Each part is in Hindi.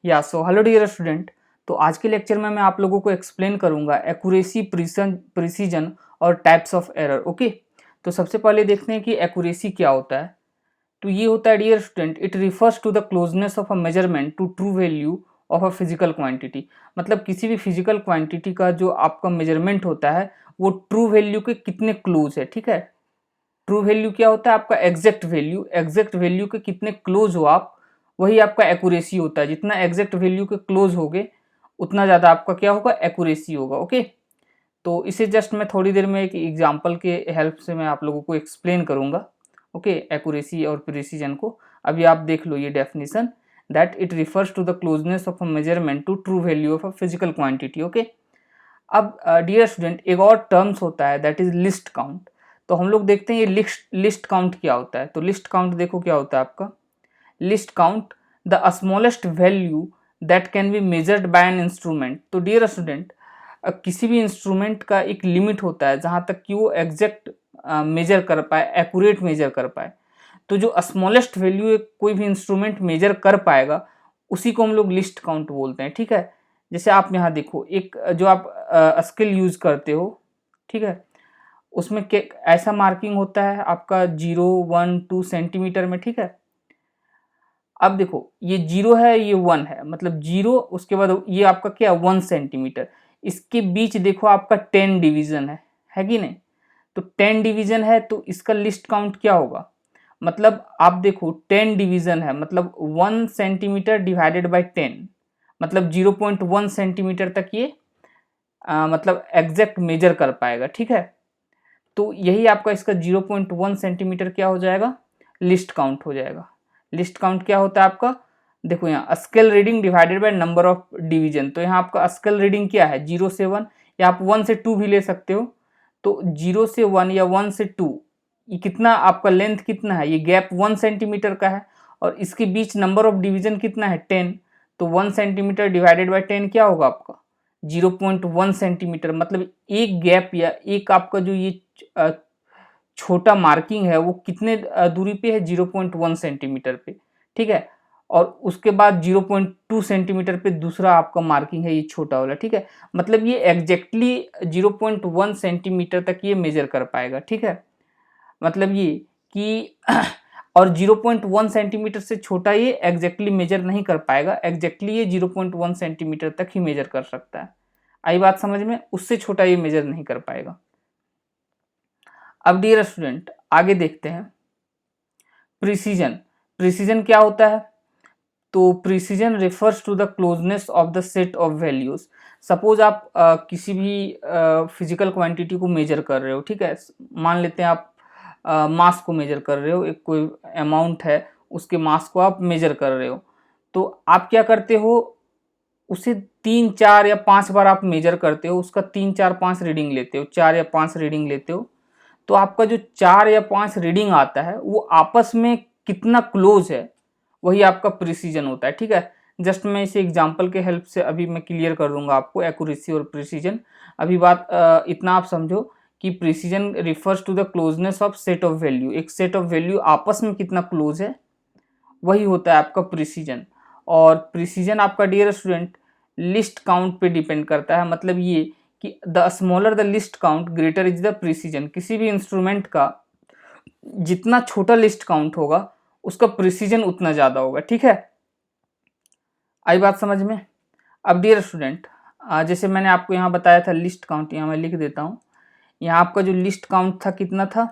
या सो हेलो डियर स्टूडेंट। तो आज के लेक्चर में मैं आप लोगों को एक्सप्लेन करूंगा एक्यूरेसी, प्रिसीजन और टाइप्स ऑफ एरर। ओके, तो सबसे पहले देखते हैं कि एक्यूरेसी क्या होता है। तो ये होता है dear student, it refers to the closeness of a measurement to true value of a physical quantity. मतलब किसी भी फिजिकल क्वांटिटी का जो आपका मेजरमेंट होता है वो ट्रू वैल्यू के कितने क्लोज है। ठीक है, ट्रू वैल्यू क्या होता है आपका एग्जैक्ट वैल्यू, एग्जैक्ट वैल्यू के कितने क्लोज हो आप, वही आपका एक्यूरेसी होता है। जितना एग्जैक्ट वैल्यू के क्लोज होगे उतना ज़्यादा आपका क्या होगा, एक्यूरेसी होगा। ओके, तो इसे जस्ट मैं थोड़ी देर में एक एग्जांपल के हेल्प से मैं आप लोगों को एक्सप्लेन करूंगा। ओके, एक्यूरेसी और प्रिसीजन को अभी आप देख लो। ये definition that it refers to the closeness of a measurement to true value of a physical quantity. Okay, अब डियर स्टूडेंट एक और टर्म्स होता है दैट इज लिस्ट काउंट। तो हम लोग देखते हैं ये लिस्ट काउंट क्या होता है। तो लिस्ट काउंट देखो क्या होता है आपका। List count the smallest value that can be measured by an instrument. तो डियर स्टूडेंट किसी भी इंस्ट्रूमेंट का एक लिमिट होता है जहाँ तक कि वो एग्जैक्ट मेजर कर पाए, एक्यूरेट मेजर कर पाए। तो जो स्मॉलेस्ट वैल्यू कोई भी इंस्ट्रूमेंट मेजर कर पाएगा उसी को हम लोग लिस्ट काउंट बोलते हैं। ठीक है, जैसे आप यहाँ देखो, एक जो आप स्केल यूज करते हो, ठीक है, उसमें ऐसा मार्किंग होता है आपका 0, 1, 2 सेंटीमीटर में। ठीक है, अब देखो ये 0 है, ये 1 है, मतलब 0 उसके बाद ये आपका क्या 1 सेंटीमीटर। इसके बीच देखो आपका 10 डिवीजन है कि नहीं। तो 10 डिवीजन है तो इसका लिस्ट काउंट क्या होगा। मतलब आप देखो 10 डिवीजन है, मतलब 1 सेंटीमीटर डिवाइडेड बाय 10, मतलब 0.1 सेंटीमीटर तक ये मतलब एग्जैक्ट मेजर कर पाएगा। ठीक है, तो यही आपका इसका 0.1 सेंटीमीटर क्या हो जाएगा, लिस्ट काउंट हो जाएगा। लिस्ट काउंट क्या होता है आपका, देखो यहाँ scale reading divided by number of division. तो यहाँ आपका स्केल रीडिंग क्या है, 0 से 1, या आप 1 से 2 भी ले सकते हो। तो 0 से 1 या 1 से 2, ये कितना आपका लेंथ कितना है, ये गैप 1 सेंटीमीटर का है, और इसके बीच नंबर ऑफ डिवीजन कितना है 10। तो 1 सेंटीमीटर डिवाइडेड बाय 10 क्या होगा आपका 0.1 सेंटीमीटर। मतलब एक गैप या एक आपका जो ये छोटा मार्किंग है वो कितने दूरी पे है, 0.1 सेंटीमीटर पे। ठीक है, और उसके बाद 0.2 सेंटीमीटर पे दूसरा आपका मार्किंग है, ये छोटा वाला। ठीक है, मतलब ये एग्जैक्टली 0.1 सेंटीमीटर तक ये मेजर कर पाएगा। ठीक है, मतलब ये कि और 0.1 सेंटीमीटर से छोटा ये एग्जैक्टली मेजर नहीं कर पाएगा, एग्जैक्टली ये 0.1 सेंटीमीटर तक ही मेजर कर सकता है। आई बात समझ में, उससे छोटा ये मेजर नहीं कर पाएगा। अब डियर स्टूडेंट आगे देखते हैं प्रिसीजन। प्रिसीजन क्या होता है, तो precision refers to the closeness of the set of values. Suppose आप किसी भी फिजिकल क्वांटिटी को मेजर कर रहे हो। ठीक है, मान लेते हैं आप मास को मेजर कर रहे हो, एक कोई अमाउंट है उसके मास को आप मेजर कर रहे हो। तो आप क्या करते हो, उसे 3, 4 या 5 बार आप मेजर करते हो, उसका 3, 4, 5 रीडिंग लेते हो, 4 या 5 रीडिंग लेते हो। तो आपका जो 4 या 5 रीडिंग आता है वो आपस में कितना क्लोज है, वही आपका प्रिसीजन होता है। ठीक है, जस्ट मैं इसे एग्जांपल के हेल्प से अभी मैं क्लियर कर दूंगा आपको एक्यूरेसी और प्रिसीजन। अभी बात इतना आप समझो कि precision refers to the closeness of set of value. एक सेट ऑफ वैल्यू आपस में कितना क्लोज है, वही होता है आपका प्रिसीजन। और प्रिसीजन आपका डियर स्टूडेंट लिस्ट काउंट पे डिपेंड करता है। मतलब ये कि the smaller the list count greater is the precision. किसी भी इंस्ट्रूमेंट का जितना छोटा लिस्ट काउंट होगा उसका प्रिसीजन उतना ज़्यादा होगा। ठीक है, आई बात समझ में। अब डियर स्टूडेंट जैसे मैंने आपको यहाँ बताया था लिस्ट काउंट, यहाँ मैं लिख देता हूँ। यहाँ आपका जो लिस्ट काउंट था कितना था,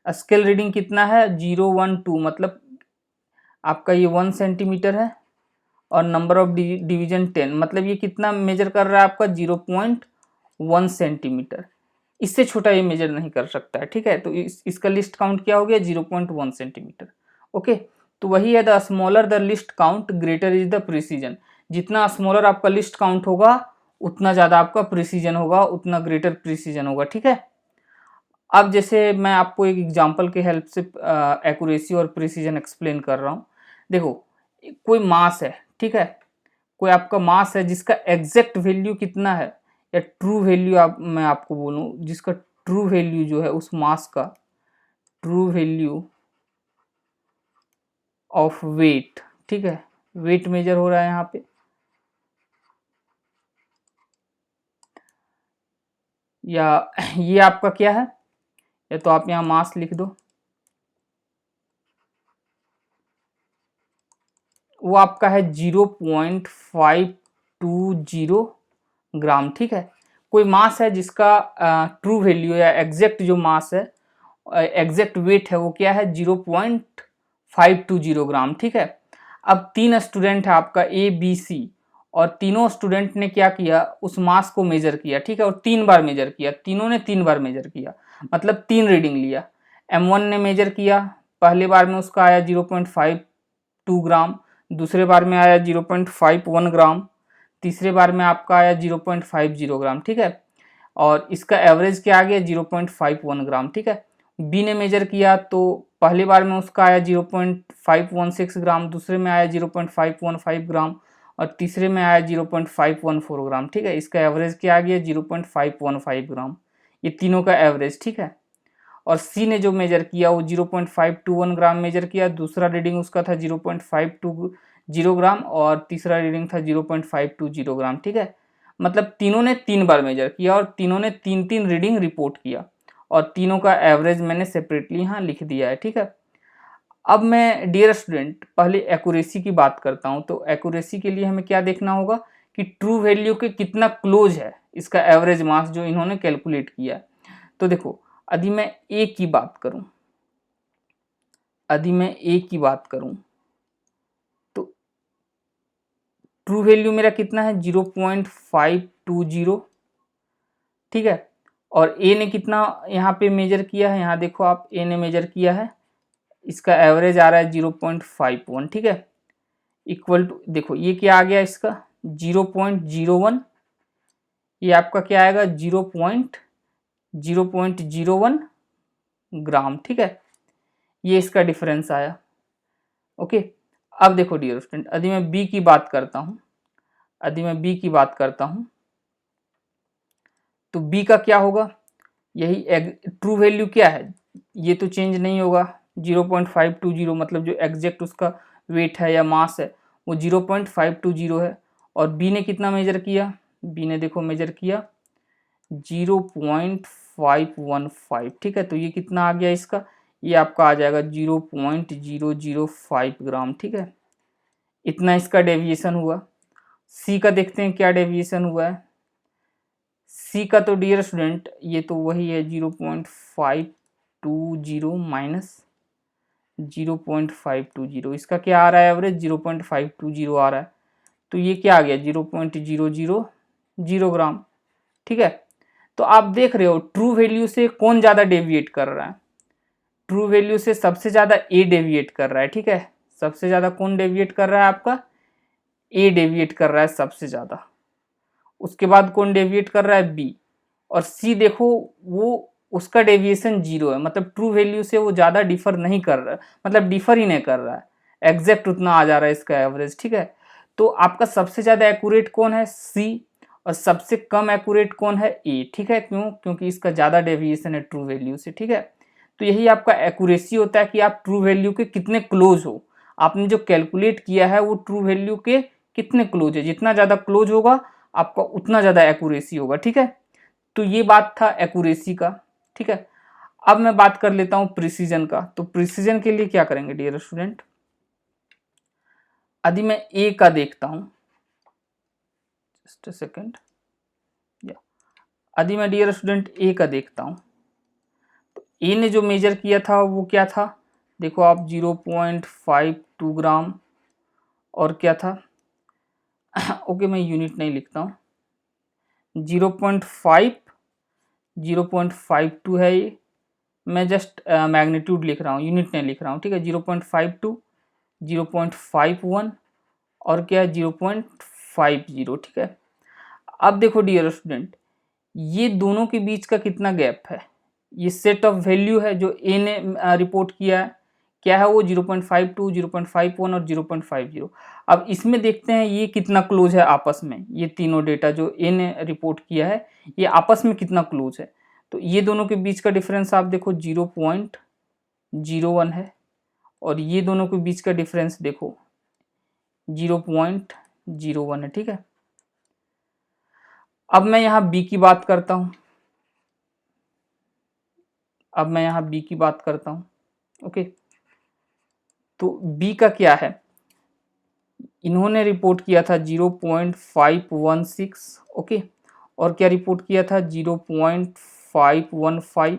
स्केल रीडिंग कितना है 0, 1, 2, मतलब आपका ये 1 सेंटीमीटर है, और नंबर ऑफ डिवीजन 10, मतलब ये कितना मेजर कर रहा है आपका 0.1 सेंटीमीटर। इससे छोटा ये मेजर नहीं कर सकता है। ठीक है, तो इसका लिस्ट काउंट क्या हो गया 0.1 सेंटीमीटर। ओके, तो वही है the smaller the list count greater is the precision. जितना स्मॉलर आपका लिस्ट काउंट होगा उतना ज़्यादा आपका प्रिसीजन होगा, उतना ग्रेटर प्रिसीजन होगा। ठीक है, अब जैसे मैं आपको एक एग्जांपल के हेल्प से एक्यूरेसी और प्रिसीजन एक्सप्लेन कर रहा हूँ। देखो कोई मास है, ठीक है, कोई आपका मास है जिसका एग्जैक्ट वैल्यू कितना है, या ट्रू वैल्यू मैं आपको बोलूँ, जिसका ट्रू वैल्यू जो है उस मास का ट्रू वैल्यू ऑफ वेट। ठीक है, वेट मेजर हो रहा है यहाँ पे, या ये आपका क्या है, या तो आप यहाँ मास लिख दो, वो आपका है 0.520 ग्राम। ठीक है, कोई मास है जिसका ट्रू वैल्यू या एग्जैक्ट जो मास है, एग्जैक्ट वेट है, वो क्या है 0.520 ग्राम। ठीक है, अब 3 स्टूडेंट है आपका ए बी सी, और तीनों स्टूडेंट ने क्या किया, उस मास को मेजर किया। ठीक है, और 3 बार मेजर किया, तीनों ने 3 बार मेजर किया, मतलब 3 रीडिंग लिया। M1 ने मेजर किया, पहले बार में उसका आया 0.52 ग्राम, दूसरे बार में आया 0.51 ग्राम, तीसरे बार में आपका आया 0.50 ग्राम। ठीक है, और इसका एवरेज क्या आ गया 0.51 ग्राम। ठीक है, बी ने मेजर किया तो पहली बार में उसका आया 0.516 ग्राम, दूसरे में आया 0.515 ग्राम, और तीसरे में आया 0.514 ग्राम। ठीक है, इसका एवरेज क्या आ गया 0.515 ग्राम, ये तीनों का एवरेज। ठीक है, और सी ने जो मेजर किया वो 0.521 ग्राम मेजर किया, दूसरा रीडिंग उसका था 0.520 ग्राम, और तीसरा रीडिंग था 0.520 ग्राम। ठीक है, मतलब तीनों ने 3 बार मेजर किया, और तीनों ने 3-3 रीडिंग रिपोर्ट किया, और तीनों का एवरेज मैंने सेपरेटली यहाँ लिख दिया है। ठीक है, अब मैं डियर स्टूडेंट पहले एक्यूरेसी की बात करता हूँ। तो एक्यूरेसी के लिए हमें क्या देखना होगा कि ट्रू वैल्यू के कितना क्लोज है इसका एवरेज मास जो इन्होंने कैलकुलेट किया है। तो देखो, यदि मैं ए की बात करूं, तो ट्रू वैल्यू मेरा कितना है 0.520। ठीक है, और ए ने कितना यहाँ पे मेजर किया है, यहाँ देखो आप, ए ने मेजर किया है, इसका एवरेज आ रहा है 0.51। ठीक है, इक्वल टू, देखो ये क्या आ गया इसका 0.01, ये आपका क्या आएगा 0.01 ग्राम। ठीक है, ये इसका डिफरेंस आया। ओके, अब देखो डियर स्टूडेंट, यदि मैं बी की बात करता हूँ, तो बी का क्या होगा, यही ट्रू वैल्यू क्या है, ये तो चेंज नहीं होगा 0.520, मतलब जो एग्जैक्ट उसका वेट है या मास है वो 0.520 है। और बी ने कितना मेजर किया, बी ने देखो मेजर किया 0.515। ठीक है, तो ये कितना आ गया इसका, ये आपका आ जाएगा 0.005 ग्राम। ठीक है, इतना इसका डेविएशन हुआ। सी का देखते हैं क्या डेविएशन हुआ है। सी का तो डियर स्टूडेंट ये तो वही है 0.520 माइनस 0.520, इसका क्या आ रहा है एवरेज 0.520 आ रहा है, तो ये क्या आ गया 0.000 ग्राम। ठीक है, तो आप देख रहे हो ट्रू वैल्यू से कौन ज़्यादा डेविएट कर रहा है, ट्रू वैल्यू से सबसे ज़्यादा ए डेविएट कर रहा है। ठीक है, सबसे ज़्यादा कौन डेविएट कर रहा है आपका, ए डेविएट कर रहा है सबसे ज़्यादा, उसके बाद कौन डेविएट कर रहा है बी, और सी देखो वो उसका डेविएशन 0 है, मतलब ट्रू वैल्यू से वो ज़्यादा डिफर नहीं कर रहा है, मतलब डिफर ही नहीं कर रहा है, एग्जैक्ट उतना आ जा रहा है इसका एवरेज। ठीक है, तो आपका सबसे ज़्यादा एक्यूरेट कौन है सी, और सबसे कम एक्यूरेट कौन है ए। ठीक है, क्यों, क्योंकि इसका ज़्यादा डेविएशन है ट्रू वैल्यू से। ठीक है, तो यही आपका एक्यूरेसी होता है कि आप ट्रू वैल्यू के कितने क्लोज हो, आपने जो कैलकुलेट किया है वो ट्रू वैल्यू के कितने क्लोज है, जितना ज़्यादा क्लोज होगा आपका उतना ज़्यादा एक्यूरेसी होगा। ठीक है, तो ये बात था एक्यूरेसी का। ठीक है, अब मैं बात कर लेता हूं प्रिसीजन का। तो प्रिसीजन के लिए क्या करेंगे डियर स्टूडेंट, यदि मैं ए का देखता हूं, जस्ट अ सेकेंड, यदि मैं डियर स्टूडेंट ए का देखता हूं, तो ए ने जो मेजर किया था वो क्या था, देखो आप 0.52 ग्राम, और क्या था ओके मैं यूनिट नहीं लिखता हूँ, 0.52 है ये, मैं जस्ट मैग्नीट्यूड लिख रहा हूँ, यूनिट नहीं लिख रहा हूँ। ठीक है, 0.52, 0.51 और क्या है 0.50। ठीक है, अब देखो डियर स्टूडेंट, ये दोनों के बीच का कितना गैप है, ये सेट ऑफ वैल्यू है जो ए ने रिपोर्ट किया है, क्या है वो 0.52, 0.51 और 0.50। अब इसमें देखते हैं ये कितना क्लोज है आपस में, ये तीनों डेटा जो ए ने रिपोर्ट किया है ये आपस में कितना क्लोज है। तो ये दोनों के बीच का डिफरेंस आप देखो 0.01 है, और ये दोनों के बीच का डिफरेंस देखो 0.01 है, ठीक है। अब मैं यहाँ b की बात करता हूँ, ओके। तो b का क्या है, इन्होंने रिपोर्ट किया था 0.516, ओके, और क्या रिपोर्ट किया था 0.515,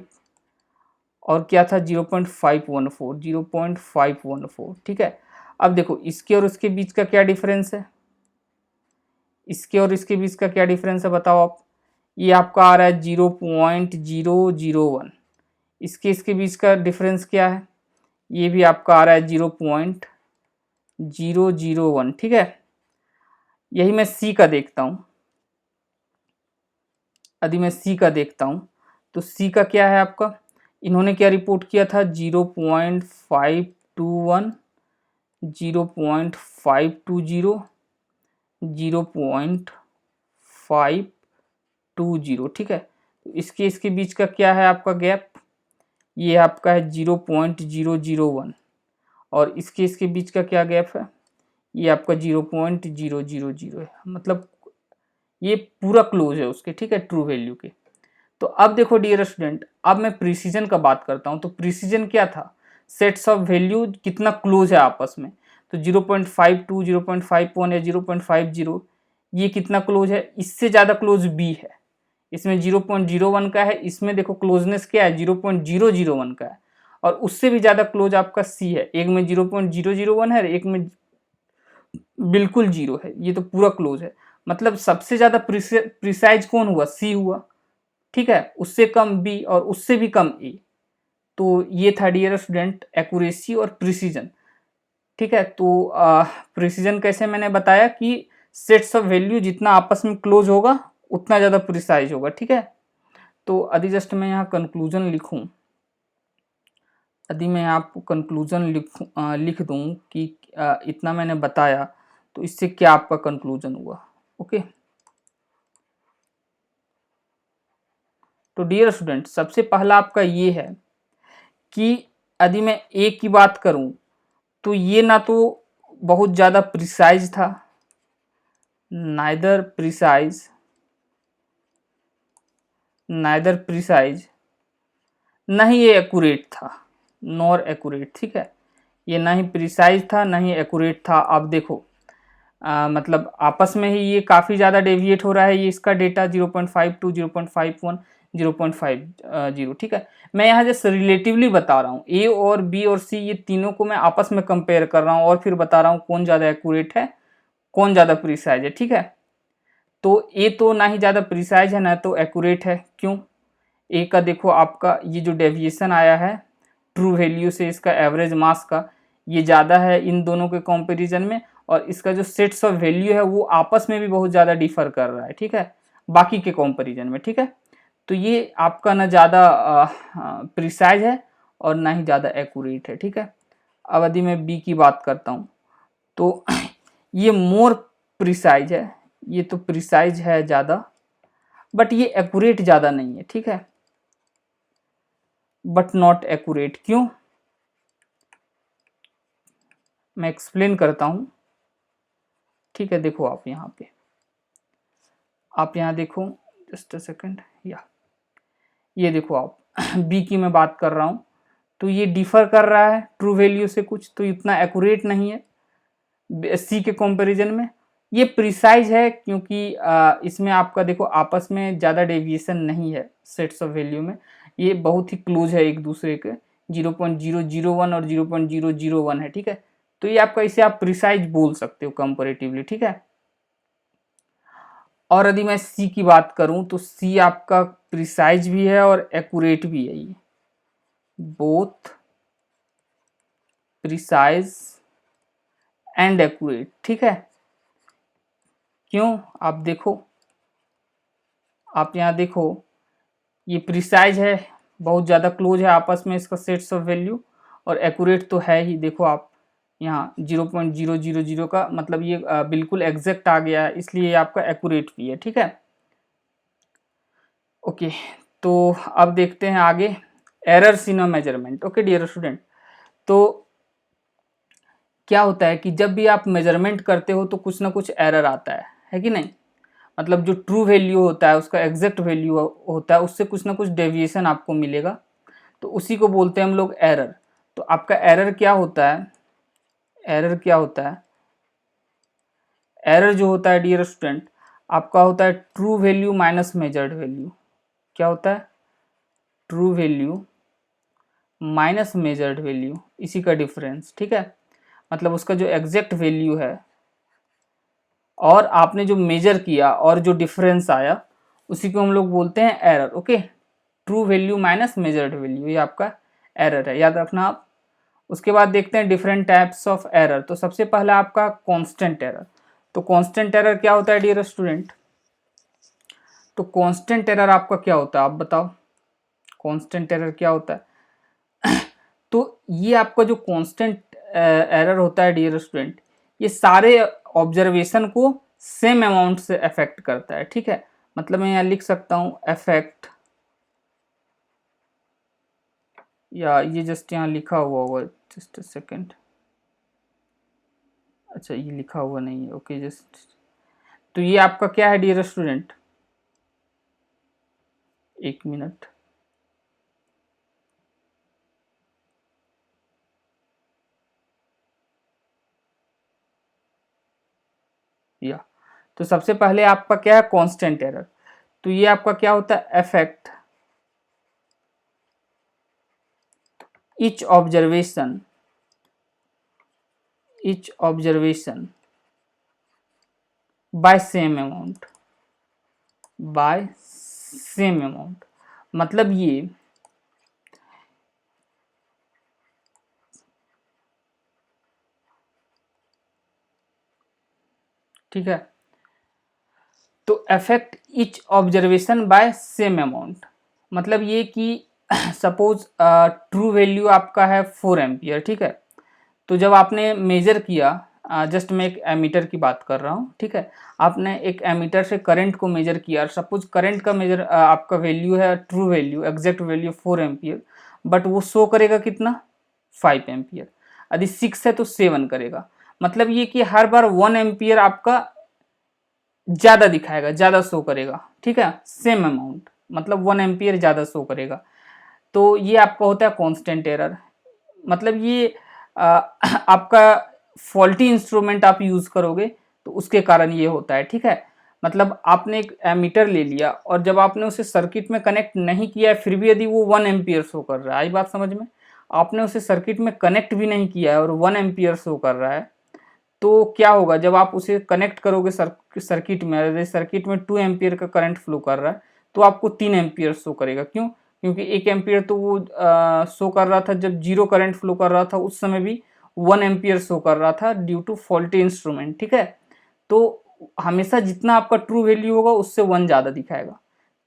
और क्या था 0.514, ठीक है। अब देखो इसके और उसके बीच का क्या डिफरेंस है, इसके और इसके बीच का क्या डिफरेंस है बताओ आप। ये आपका आ रहा है 0.001, इसके बीच का डिफरेंस क्या है, ये भी आपका आ रहा है 0.001, ठीक है। यही मैं सी का देखता हूँ, यदि मैं सी का देखता हूँ तो सी का क्या है आपका, इन्होंने क्या रिपोर्ट किया था 0.521, 0.520, 0.520, ठीक है। तो इसके बीच का क्या है आपका गैप, ये आपका है 0.001, और इसके बीच का क्या गैप है, ये आपका 0.000 है, मतलब ये पूरा क्लोज है उसके, ठीक है, ट्रू वैल्यू के। तो अब देखो डियर स्टूडेंट, अब मैं प्रिसीजन का बात करता हूँ। तो प्रिसीजन क्या था, सेट्स ऑफ वैल्यू कितना क्लोज है आपस में। तो 0.52, 0.51 या 0.50 ये कितना क्लोज है, इससे ज़्यादा क्लोज बी है, इसमें 0.01 का है, इसमें देखो क्लोजनेस क्या है 0.001 का है, और उससे भी ज़्यादा क्लोज आपका सी है, एक में 0.001 है, एक में बिल्कुल जीरो है, ये तो पूरा क्लोज है। मतलब सबसे ज़्यादा प्रिसाइज कौन हुआ, सी हुआ, ठीक है, उससे कम बी और उससे भी कम ए। तो ये था डियर स्टूडेंट एक्यूरेसी और प्रिसीजन, ठीक है। तो प्रिसीजन कैसे मैंने बताया कि सेट्स ऑफ वैल्यू जितना आपस में क्लोज होगा उतना ज़्यादा प्रिसाइज होगा, ठीक है। तो यदि जस्ट मैं यहाँ कंक्लूजन लिखूँ, यदि मैं आपको कंक्लूजन लिख दूँ कि इतना मैंने बताया, तो इससे क्या आपका कंक्लूजन हुआ, ओके। तो डियर स्टूडेंट सबसे पहला आपका ये है कि यदि मैं ए की बात करूं तो ये ना तो बहुत ज़्यादा प्रिसाइज था, नाइदर प्रिसाइज, ना ही ये एक्यूरेट था, नॉर एक्यूरेट, ठीक है। ये ना ही प्रिसाइज था ना ही एक्यूरेट था। अब देखो मतलब आपस में ही ये काफ़ी ज़्यादा डेविएट हो रहा है, ये इसका डेटा 0.52, 0.51, 0.50, ठीक है। मैं यहाँ जस्ट रिलेटिवली बता रहा हूँ, ए और बी और सी ये तीनों को मैं आपस में कंपेयर कर रहा हूँ और फिर बता रहा हूँ कौन ज़्यादा एक्यूरेट है, कौन ज़्यादा प्रिसाइज है, ठीक है। तो ए तो ना ही ज़्यादा प्रिसाइज है ना तो एक्यूरेट है, क्यों, ए का देखो आपका ये जो डेविएशन आया है ट्रू वैल्यू से इसका एवरेज मास का, ये ज़्यादा है इन दोनों के कंपैरिजन में, और इसका जो सेट्स ऑफ वैल्यू है वो आपस में भी बहुत ज़्यादा डिफर कर रहा है, ठीक है, बाकी के कंपैरिजन में, ठीक है। तो ये आपका ना ज़्यादा प्रिसाइज है और ना ही ज़्यादा एक्यूरेट है, ठीक है। अब यदि मैं बी की बात करता हूँ तो ये मोर प्रिसाइज है, ये तो प्रिसाइज है ज़्यादा, बट ये एक्यूरेट ज़्यादा नहीं है, ठीक है, बट नॉट एक्यूरेट, क्यों, मैं एक्सप्लेन करता हूँ, ठीक है। देखो आप यहाँ देखो, जस्ट अ सेकंड, या ये देखो आप बी की मैं बात कर रहा हूँ, तो ये डिफर कर रहा है ट्रू वैल्यू से कुछ, तो इतना एक्यूरेट नहीं है सी के कंपैरिजन में। ये प्रिसाइज है क्योंकि इसमें आपका देखो आपस में ज़्यादा डेविएशन नहीं है सेट्स ऑफ वैल्यू में, ये बहुत ही क्लोज है एक दूसरे के, 0.001 और 0.001 है, ठीक है। तो ये आपका, इसे आप प्रिसाइज बोल सकते हो कंपैरेटिवली, ठीक है। और यदि मैं सी की बात करूं तो सी आपका प्रिसाइज भी है और एक्यूरेट भी है, ये बोथ प्रिसाइज एंड एक्यूरेट, ठीक है। क्यों, आप देखो, आप यहाँ देखो, ये प्रिसाइज है, बहुत ज़्यादा क्लोज है आपस में इसका सेट्स ऑफ वैल्यू, और एक्यूरेट तो है ही, देखो आप यहाँ 0.000 का मतलब ये बिल्कुल एग्जैक्ट आ गया है, इसलिए ये आपका एक्यूरेट भी है, ठीक है, ओके। तो अब देखते हैं आगे errors in a measurement, okay dear student. तो क्या होता है कि जब भी आप मेजरमेंट करते हो तो कुछ ना कुछ एरर आता है कि नहीं। मतलब जो ट्रू वैल्यू होता है, उसका एग्जैक्ट वैल्यू होता है, उससे कुछ ना कुछ डेविएशन आपको मिलेगा, तो उसी को बोलते हैं हम लोग एरर। तो आपका एरर क्या होता है, एरर क्या होता है, एरर जो होता है डियर स्टूडेंट, आपका होता है true value minus measured value. क्या होता है, true value minus measured value, इसी का डिफरेंस, ठीक है। मतलब उसका जो एग्जैक्ट वैल्यू है और आपने जो मेजर किया और जो डिफरेंस आया, उसी को हम लोग बोलते हैं error. Okay, true value minus measured value, ये आपका एरर है, याद रखना आप। उसके बाद देखते हैं डिफरेंट टाइप्स ऑफ एरर। तो सबसे पहला आपका कांस्टेंट एरर। तो कांस्टेंट एरर क्या होता है डियर स्टूडेंट, तो कांस्टेंट एरर आपका क्या होता है, आप बताओ, कांस्टेंट एरर क्या होता है। तो ये आपका जो कांस्टेंट एरर होता है डियर स्टूडेंट, ये सारे ऑब्जर्वेशन को सेम अमाउंट से अफेक्ट करता है, ठीक है। मतलब मैं यहाँ लिख सकता हूँ अफेक्ट, या ये जस्ट यहाँ लिखा हुआ होगा, जस्ट अ सेकेंड, अच्छा ये लिखा हुआ नहीं है, ओके जस्ट। तो ये आपका क्या है डियर स्टूडेंट, एक मिनट, या तो सबसे पहले आपका क्या है कांस्टेंट एरर। तो ये आपका क्या होता है, affect each observation, each observation by same amount, by same amount। मतलब ये ठीक है, तो affect each observation bye same amount, मतलब ये कि सपोज ट्रू वैल्यू आपका है 4 एम्पियर, ठीक है। तो जब आपने मेजर किया, जस्ट मैं एक एमीटर की बात कर रहा हूँ, ठीक है। आपने एक एमीटर से करंट को मेजर किया, सपोज करंट का मेजर आपका वैल्यू है, true value exact value 4 ampere, but वो शो करेगा कितना, 5 एम्पियर। यदि 6 है तो 7 करेगा। मतलब ये कि हर बार 1 एम्पियर आपका ज़्यादा दिखाएगा, ज़्यादा शो करेगा, ठीक है, सेम अमाउंट, मतलब 1 एम्पियर ज़्यादा शो करेगा। तो ये आपका होता है कांस्टेंट एरर। मतलब ये आपका फॉल्टी इंस्ट्रूमेंट आप यूज़ करोगे तो उसके कारण ये होता है, ठीक है। मतलब आपने एक एमीटर ले लिया और जब आपने उसे सर्किट में कनेक्ट नहीं किया है, फिर भी यदि वो 1 एम्पियर शो कर रहा है, आई बात समझ में। आपने उसे सर्किट में कनेक्ट भी नहीं किया है और 1 एम्पियर शो कर रहा है, तो क्या होगा जब आप उसे कनेक्ट करोगे सर्किट में, अगर सर्किट में 2 एम्पियर का करंट फ्लो कर रहा है तो आपको 3 एम्पियर शो करेगा। क्यों, क्योंकि 1 एम्पियर तो वो शो कर रहा था जब जीरो करंट फ्लो कर रहा था, उस समय भी 1 एम्पियर शो कर रहा था ड्यू टू फॉल्टी इंस्ट्रूमेंट, ठीक है। तो हमेशा जितना आपका ट्रू वैल्यू होगा उससे 1 ज़्यादा दिखाएगा।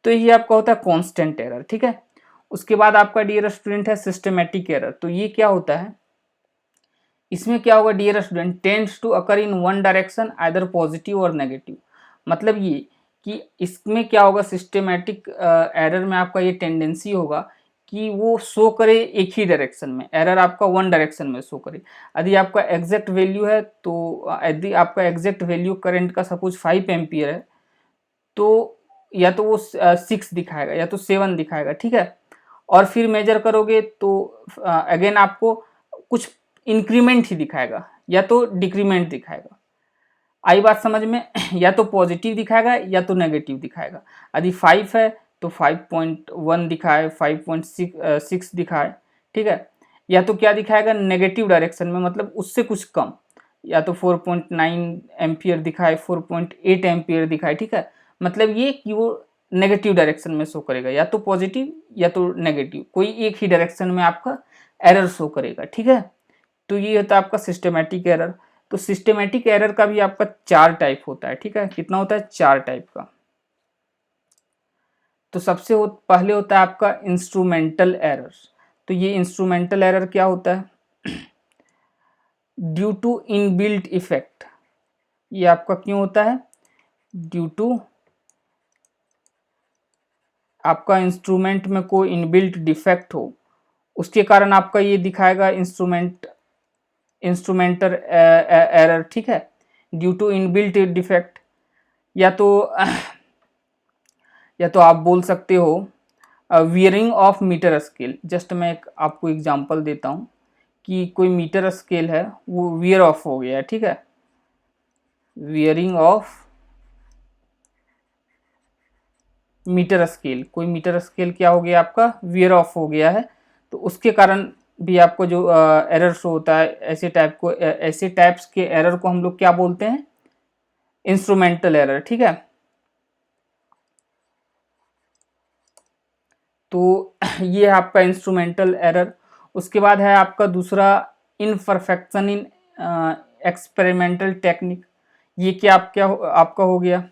तो ये आपका होता है कांस्टेंट एरर, ठीक है। उसके बाद आपका डियर स्टूडेंट है सिस्टमेटिक एरर। तो ये क्या होता है, इसमें क्या होगा dear student, tends to occur in one direction either positive और नेगेटिव। मतलब ये कि इसमें क्या होगा, सिस्टमेटिक एरर में आपका ये टेंडेंसी होगा कि वो शो करे एक ही डायरेक्शन में, एरर आपका वन डायरेक्शन में शो करे। यदि आपका एग्जैक्ट वैल्यू है, तो यदि आपका एग्जैक्ट वैल्यू करंट का सपोज 5 एम्पियर है, तो या तो वो 6 दिखाएगा या तो 7 दिखाएगा, ठीक है। और फिर मेजर करोगे तो अगेन आपको कुछ इंक्रीमेंट ही दिखाएगा या तो डिक्रीमेंट दिखाएगा, आई बात समझ में। या तो पॉजिटिव दिखाएगा या तो नेगेटिव दिखाएगा। यदि 5 है तो 5.1 दिखाए, 5.6 दिखाए, ठीक है। या तो क्या दिखाएगा, नेगेटिव डायरेक्शन में, मतलब उससे कुछ कम, या तो 4.9 एम्पियर दिखाए, 4.8 एम्पियर दिखाए, ठीक है। मतलब ये कि वो नेगेटिव डायरेक्शन में शो करेगा, या तो पॉजिटिव या तो नेगेटिव, कोई एक ही डायरेक्शन में आपका एरर शो करेगा, ठीक है। तो ये होता है आपका सिस्टमेटिक एरर। तो सिस्टमेटिक एरर का भी आपका 4 टाइप होता है, ठीक है। कितना होता है, 4 टाइप का। तो पहले होता है आपका इंस्ट्रूमेंटल एरर। तो ये इंस्ट्रूमेंटल एरर क्या होता है, ड्यू टू इनबिल्ट इफेक्ट। ये आपका क्यों होता है, ड्यू टू आपका इंस्ट्रूमेंट में कोई इनबिल्ट डिफेक्ट हो, उसके कारण आपका ये दिखाएगा इंस्ट्रूमेंट इंस्ट्रूमेंटल एरर, ठीक है, ड्यू टू इनबिल्ट डिफेक्ट, या तो आप बोल सकते हो wearing of metre scale. Just मैं एक आपको एग्जांपल देता हूँ कि कोई मीटर स्केल है वो वियर ऑफ हो गया है, ठीक है, वियरिंग ऑफ मीटर स्केल, कोई मीटर स्केल क्या हो गया आपका, वियर ऑफ हो गया है, तो उसके कारण भी आपको जो एरर शो होता है, ऐसे टाइप्स के एरर को हम लोग क्या बोलते हैं, इंस्ट्रूमेंटल एरर, ठीक है। तो ये है आपका इंस्ट्रूमेंटल एरर। उसके बाद है आपका दूसरा इनपरफेक्शन इन एक्सपेरिमेंटल टेक्निक। ये आपका हो गया।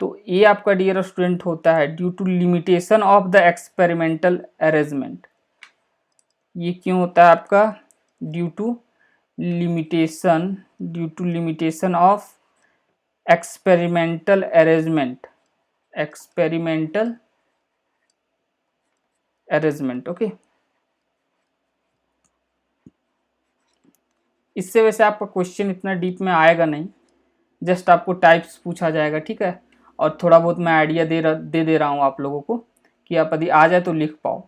तो ये आपका डियर स्टूडेंट होता है due to limitation of the experimental arrangement. ये क्यों होता है आपका, due to limitation of experimental arrangement, okay. इससे वैसे आपका क्वेश्चन इतना डीप में आएगा नहीं, जस्ट आपको टाइप्स पूछा जाएगा, ठीक है, और थोड़ा बहुत मैं आइडिया दे रहा हूँ आप लोगों को कि आप यदि आ जाए तो लिख पाओ।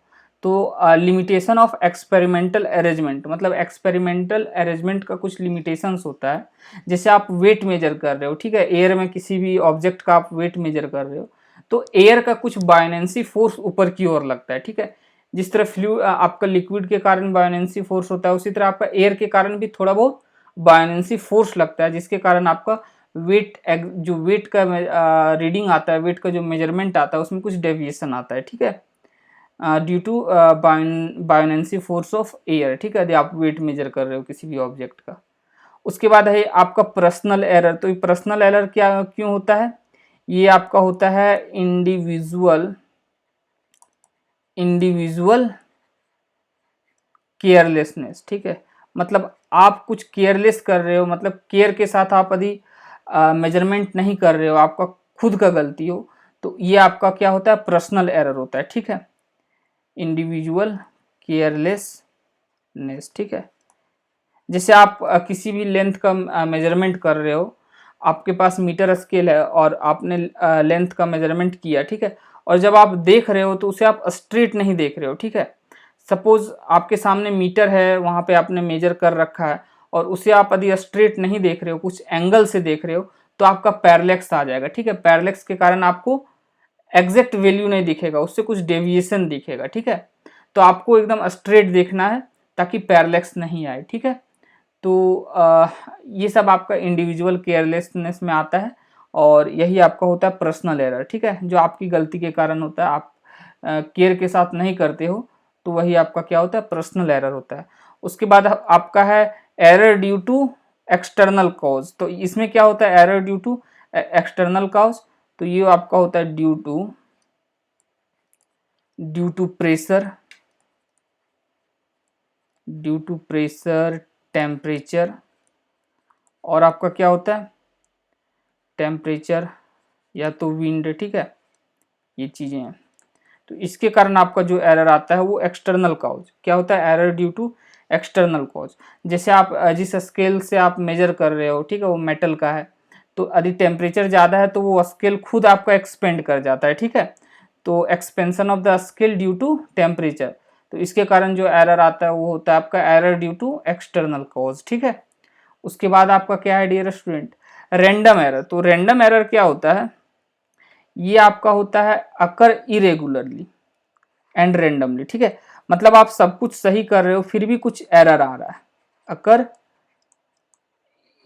तो लिमिटेशन ऑफ एक्सपेरिमेंटल अरेंजमेंट, मतलब एक्सपेरिमेंटल अरेंजमेंट का कुछ लिमिटेशंस होता है। जैसे आप वेट मेजर कर रहे हो, ठीक है, एयर में किसी भी ऑब्जेक्ट का आप वेट मेजर कर रहे हो, तो एयर का कुछ बायोनेंसी फोर्स ऊपर की ओर लगता है, ठीक है। जिस तरह फ्लूइड आपका लिक्विड के कारण बायोनेंसी फोर्स होता है, उसी तरह आपका एयर के कारण भी थोड़ा बहुत बायोनेंसी फोर्स लगता है, जिसके कारण आपका जो वेट का रीडिंग आता है, वेट का जो मेजरमेंट आता है, उसमें कुछ डेविएशन आता है, ठीक है, due to buoyancy force of air, ठीक है, यदि आप वेट मेजर कर रहे हो किसी भी ऑब्जेक्ट का। उसके बाद है आपका पर्सनल एरर। तो ये पर्सनल एरर क्यों होता है, ये आपका होता है इंडिविजुअल केयरलेसनेस, ठीक है, मतलब आप कुछ केयरलेस कर रहे हो, मतलब केयर के साथ आप यदि मेजरमेंट नहीं कर रहे हो, आपका खुद का गलती हो, तो ये आपका क्या होता है, पर्सनल एरर होता है, ठीक है, इंडिविजुअल केयरलेसनेस, ठीक है। जैसे आप किसी भी लेंथ का मेजरमेंट कर रहे हो, आपके पास मीटर स्केल है और आपने लेंथ का मेजरमेंट किया, ठीक है, और जब आप देख रहे हो तो उसे आप स्ट्रेट नहीं देख रहे हो, ठीक है। सपोज आपके सामने मीटर है, वहाँ पे आपने मेजर कर रखा है और उसे आप यदि स्ट्रेट नहीं देख रहे हो, कुछ एंगल से देख रहे हो, तो आपका पैरेलैक्स आ जाएगा, ठीक है। पैरेलैक्स के कारण आपको एग्जैक्ट वैल्यू नहीं दिखेगा, उससे कुछ डेविएशन दिखेगा, ठीक है। तो आपको एकदम स्ट्रेट देखना है ताकि पैरेलैक्स नहीं आए, ठीक है। तो ये सब आपका इंडिविजुअल केयरलेसनेस में आता है और यही आपका होता है पर्सनल एरर, ठीक है, जो आपकी गलती के कारण होता है, आप केयर के साथ नहीं करते हो, तो वही आपका क्या होता है, पर्सनल एरर होता है। उसके बाद आपका है error due to external cause. तो इसमें क्या होता है, error due to external cause, तो ये आपका होता है ड्यू टू प्रेशर, टेम्परेचर, और आपका क्या होता है, टेम्परेचर या तो विंड, ठीक है, ये चीजें हैं। तो इसके कारण आपका जो एरर आता है वो एक्सटर्नल कॉज क्या होता है, error due to external cause. जैसे आप जिस स्केल से आप मेजर कर रहे हो, ठीक है, वो मेटल का है, तो यदि टेम्परेचर ज़्यादा है तो वो स्केल खुद आपका एक्सपेंड कर जाता है, ठीक है, तो expansion of the scale due to temperature. तो इसके कारण जो एरर आता है वो होता है आपका error due to external cause, ठीक है। उसके बाद आपका क्या है डियर स्टूडेंट, रैंडम एरर। तो रैंडम एरर क्या होता है, ये आपका होता है अकर इरेगुलरली एंड रैंडमली, ठीक है, मतलब आप सब कुछ सही कर रहे हो फिर भी कुछ एरर आ रहा है, अकर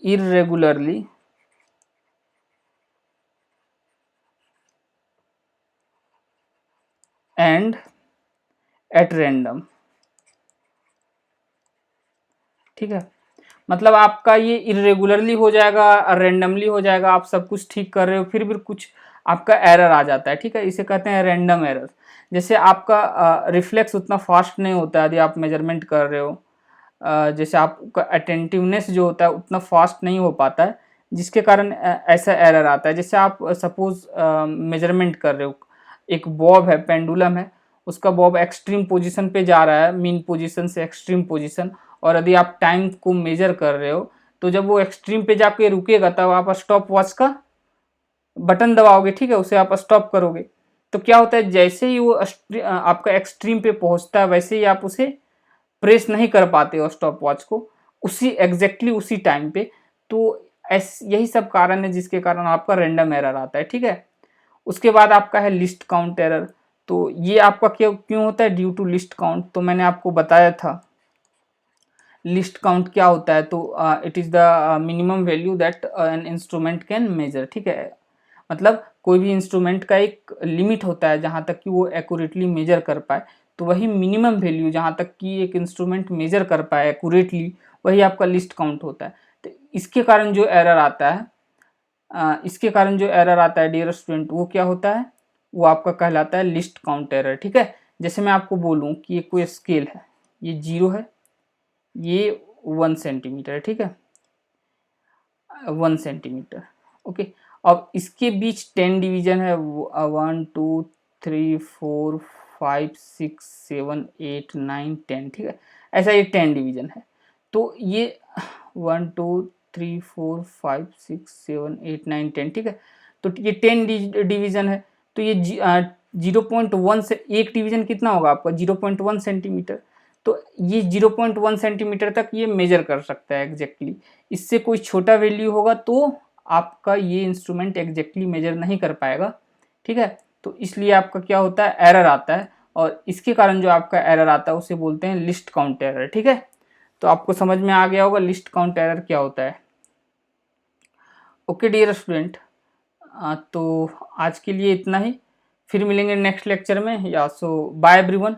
इरेगुलरली एंड एट रैंडम, ठीक है, मतलब आपका ये इरेगुलरली हो जाएगा, रैंडमली हो जाएगा, आप सब कुछ ठीक कर रहे हो फिर भी कुछ आपका एरर आ जाता है, ठीक है, इसे कहते हैं रैंडम एरर। जैसे आपका रिफ्लेक्स उतना फास्ट नहीं होता यदि आप मेजरमेंट कर रहे हो, जैसे आपका अटेंटिवनेस जो होता है उतना फास्ट नहीं हो पाता है, जिसके कारण ऐसा एरर आता है। जैसे आप सपोज मेजरमेंट कर रहे हो, एक बॉब है, पेंडुलम है, उसका बॉब एक्सट्रीम पोजीशन पे जा रहा है, मीन पोजीशन से एक्सट्रीम पोजीशन, और यदि आप टाइम को मेजर कर रहे हो तो जब वो एक्सट्रीम पे जाके रुकेगा तब आप स्टॉप वॉच का बटन दबाओगे, ठीक है, उसे आप स्टॉप करोगे। तो क्या होता है, जैसे ही वो आपका एक्सट्रीम पे पहुंचता है वैसे ही आप उसे प्रेस नहीं कर पाते हो स्टॉप वॉच को उसी एग्जैक्टली उसी टाइम पे। तो यही सब कारण है जिसके कारण आपका रैंडम एरर आता है, ठीक है। उसके बाद आपका है लिस्ट काउंट एरर। तो ये आपका क्यों होता है, ड्यू टू लिस्ट काउंट। तो मैंने आपको बताया था लिस्ट काउंट क्या होता है। तो it is the minimum value that an instrument can measure, ठीक है। मतलब कोई भी इंस्ट्रूमेंट का एक लिमिट होता है जहाँ तक कि वो एक्यूरेटली मेजर कर पाए। तो वही मिनिमम वैल्यू जहाँ तक कि एक इंस्ट्रूमेंट मेजर कर पाए एक्यूरेटली, वही आपका लिस्ट काउंट होता है। तो इसके कारण जो एरर आता है डियर स्टूडेंट, वो क्या होता है, वो आपका कहलाता है लिस्ट काउंट एरर, ठीक है। जैसे मैं आपको बोलूँ कि ये कोई स्केल है, ये 0 है, ये 1 सेंटीमीटर है, ठीक है, 1 सेंटीमीटर, ओके। अब इसके बीच 10 डिवीजन है, 1 2 3 4 5 6 7 8 9 10, ठीक है। ऐसा ये 10 डिवीजन है। तो ये 1 2 3 4 5 6 7 8 9 10, ठीक है। तो ये 10 डिवीजन है। तो ये 0.1 से एक डिवीजन कितना होगा आपका, 0.1 सेंटीमीटर। तो ये 0.1 सेंटीमीटर तक ये मेजर कर सकता है एग्जैक्टली। इससे कोई छोटा वैल्यू होगा तो आपका ये इंस्ट्रूमेंट एग्जैक्टली मेजर नहीं कर पाएगा, ठीक है। तो इसलिए आपका क्या होता है, एरर आता है। और इसके कारण जो आपका एरर आता है उसे बोलते हैं लिस्ट काउंट एरर, ठीक है। तो आपको समझ में आ गया होगा लिस्ट काउंट एरर क्या होता है। ओके डियर स्टूडेंट, तो आज के लिए इतना ही। फिर मिलेंगे नेक्स्ट लेक्चर में। या सो बाय एवरीवन।